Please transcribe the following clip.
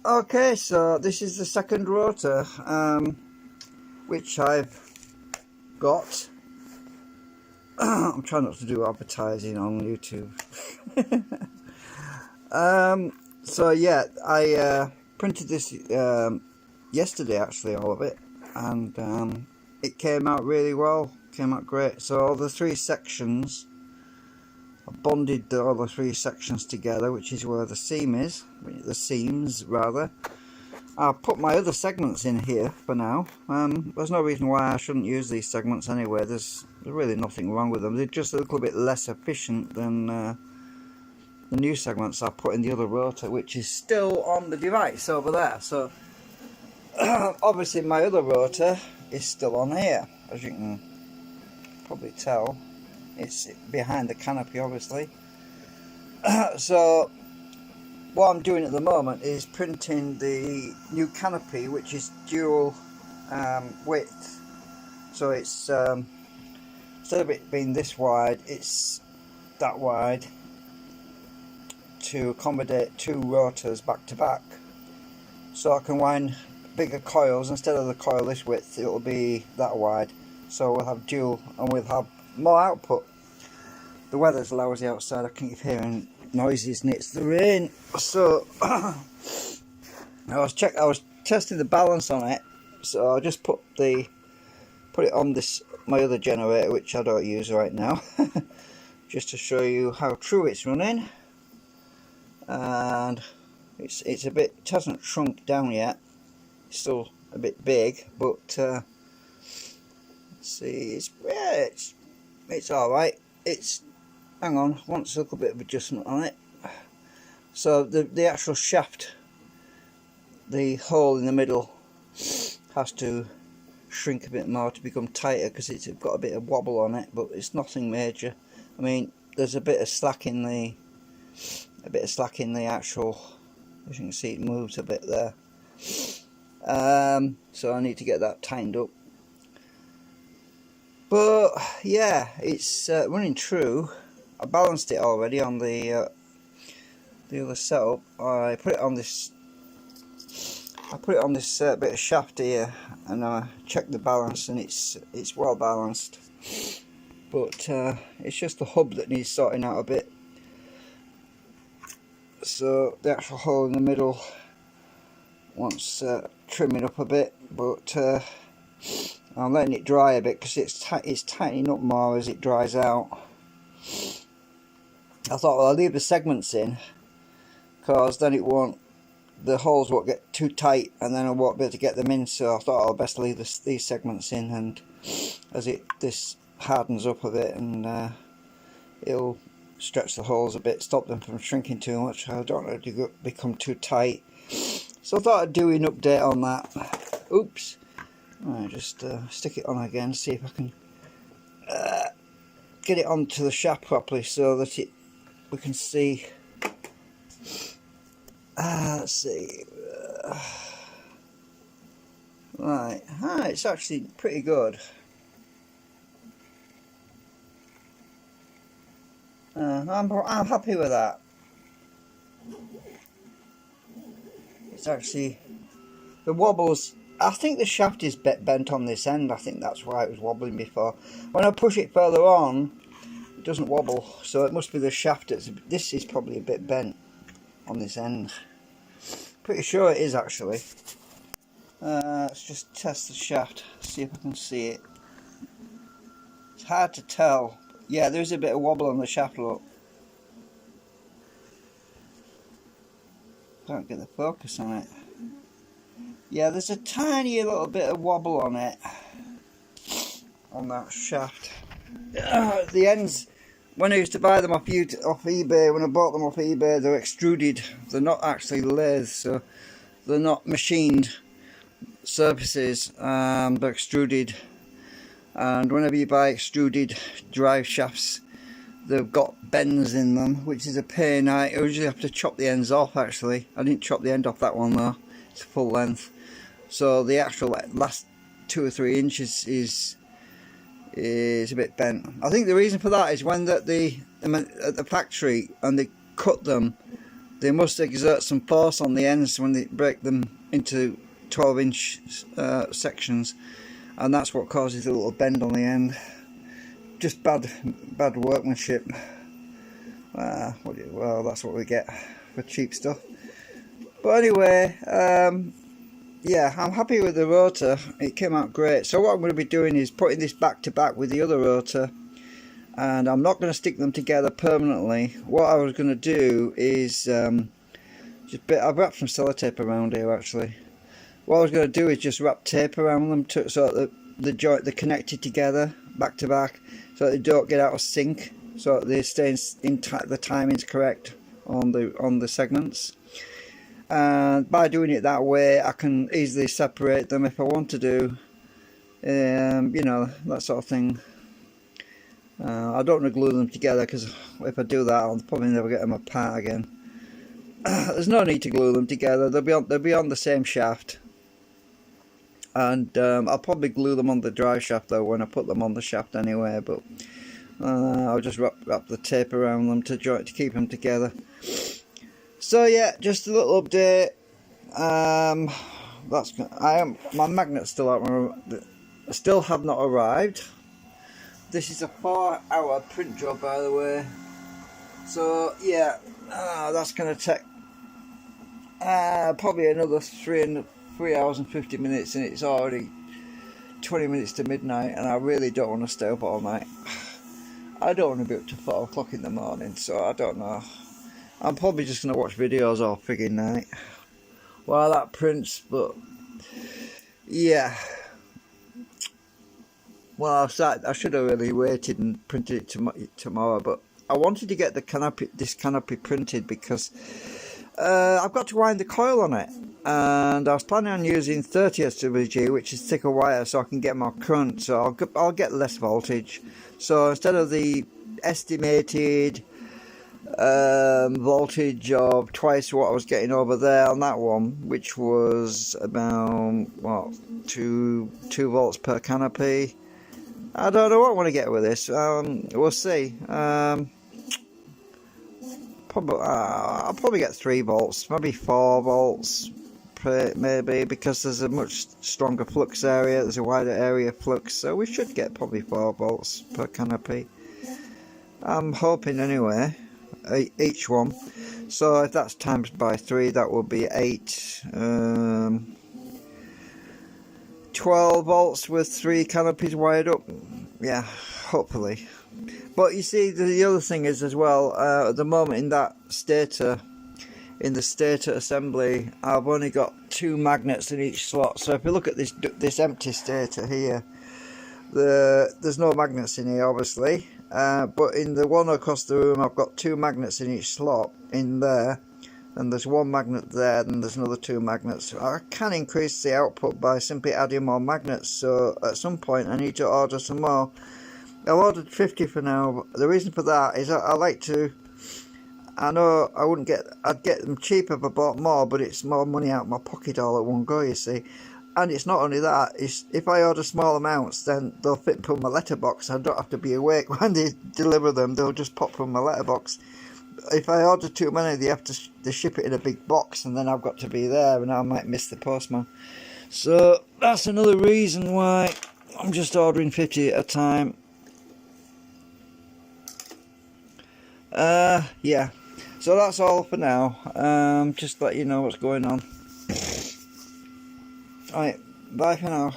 Okay, so this is the second rotor which I've got. I'm trying not to do advertising on YouTube. So yeah, I printed this yesterday actually, all of it, and it came out really well, came out great. So all the three sections, I bonded all the three sections together, which is where the seam is, the seams rather. I'll put my other segments in here for now. There's no reason why I shouldn't use these segments anyway. There's really nothing wrong with them. They're just a little bit less efficient than the new segments I put in the other rotor, which is still on the device over there. So obviously my other rotor is still on here, as you can probably tell. It's behind the canopy, obviously. So what I'm doing at the moment is printing the new canopy, which is dual width. So it's instead of it being this wide, it's that wide to accommodate two rotors back to back. So I can wind bigger coils. Instead of the coil this width, it'll be that wide. So we'll have dual and we'll have more output. The weather's lousy outside, I keep hearing noises and it's the rain. So I was testing the balance on it, so I just put it on this my other generator, which I don't use right now, just to show you how true it's running. And it hasn't shrunk down yet. It's still a bit big, but let's see, it's all right. Hang on, wants a little bit of adjustment on it. So the actual shaft, the hole in the middle, has to shrink a bit more to become tighter because it's got a bit of wobble on it, but it's nothing major. I mean, there's a bit of slack in the actual, as you can see, it moves a bit there. So I need to get that tightened up. But yeah, it's running true. I balanced it already on the other setup. I put it on this bit of shaft here, and I checked the balance, and it's well balanced. But it's just the hub that needs sorting out a bit. So the actual hole in the middle wants trimming up a bit, but I'm letting it dry a bit because it's tightening up more as it dries out. I thought, well, I'll leave the segments in because then the holes won't get too tight and then I won't be able to get them in. So I thought I'll best leave these segments in, and as this hardens up a bit, and it'll stretch the holes a bit, stop them from shrinking too much. I don't want it to become too tight. So I thought I'd do an update on that. Oops. I'll just stick it on again, see if I can get it onto the shaft properly so that we can see. Let's see. Right, it's actually pretty good. I'm happy with that. It's actually, the wobbles, I think the shaft is bent on this end. I think that's why it was wobbling before. When I push it further on, it doesn't wobble, so it must be the shaft this is probably a bit bent on this end. Pretty sure it is actually. Let's just test the shaft, see if I can see it. It's hard to tell. Yeah, there's a bit of wobble on the shaft, look. Can't get the focus on it. Yeah, there's a tiny little bit of wobble on it, on that shaft. The ends, when I used to buy them off eBay, when I bought them off eBay, they're extruded. They're not actually lathes, so they're not machined surfaces. They're extruded. And whenever you buy extruded drive shafts, they've got bends in them, which is a pain. I usually have to chop the ends off. Actually, I didn't chop the end off that one though. It's full length. So the actual last 2 or 3 inches is a bit bent. I think the reason for that is when at the factory and they cut them, they must exert some force on the ends when they break them into 12-inch sections, and that's what causes a little bend on the end. Just bad workmanship. Well, that's what we get for cheap stuff. But anyway, yeah, I'm happy with the rotor. It came out great. So what I'm going to be doing is putting this back to back with the other rotor, and I'm not going to stick them together permanently. What I was going to do is I've wrapped some sellotape around here actually. What I was going to do is just wrap tape around them so that they're connected together back to back, so that they don't get out of sync, so that they stay in the timing's correct on the segments. And by doing it that way, I can easily separate them if I want to do, you know, that sort of thing. I don't want to glue them together, because if I do that, I'll probably never get them apart again. There's no need to glue them together. They'll be on the same shaft, and I'll probably glue them on the drive shaft though when I put them on the shaft anyway. But I'll just wrap the tape around them to keep them together. So yeah, just a little update. My magnets still have not arrived. This is a 4-hour print job, by the way. So yeah, that's going to take probably another 3 hours and 50 minutes, and it's already 20 minutes to midnight, and I really don't want to stay up all night. I don't want to be up to 4 o'clock in the morning, so I don't know. I'm probably just going to watch videos all frigging night while that prints, but yeah. Well, I should have really waited and printed it tomorrow, but I wanted to get this canopy printed because I've got to wind the coil on it, and I was planning on using 30 SWG, which is thicker wire, so I can get more current, so I'll get less voltage. So instead of the estimated voltage of twice what I was getting over there on that one, which was about what 2 volts per canopy. I don't know what I want to get with this. We'll see. I'll probably get 3 volts, maybe 4 volts, maybe, because there's a much stronger flux area. There's a wider area flux, so we should get probably 4 volts per canopy. I'm hoping anyway. Each one. So if that's times by 3, that will be 8. 12 volts with 3 canopies wired up. Yeah, hopefully. But you see, the other thing is as well, at the moment in the stator assembly, I've only got 2 magnets in each slot. So if you look at this empty stator here, there's no magnets in here obviously, but in the one across the room I've got 2 magnets in each slot in there, and there's 1 magnet there, and there's another 2 magnets. I can increase the output by simply adding more magnets, so at some point I need to order some more. I've ordered 50 for now. But the reason for that is I like to, I know I'd get them cheaper if I bought more, but it's more money out of my pocket all at one go, you see. And it's not only that, if I order small amounts, then they'll fit from my letterbox. I don't have to be awake when they deliver them, they'll just pop from my letterbox. If I order too many, they have to ship it in a big box, and then I've got to be there, and I might miss the postman. So that's another reason why I'm just ordering 50 at a time. Yeah, so that's all for now. Just let you know what's going on. Alright, bye for now.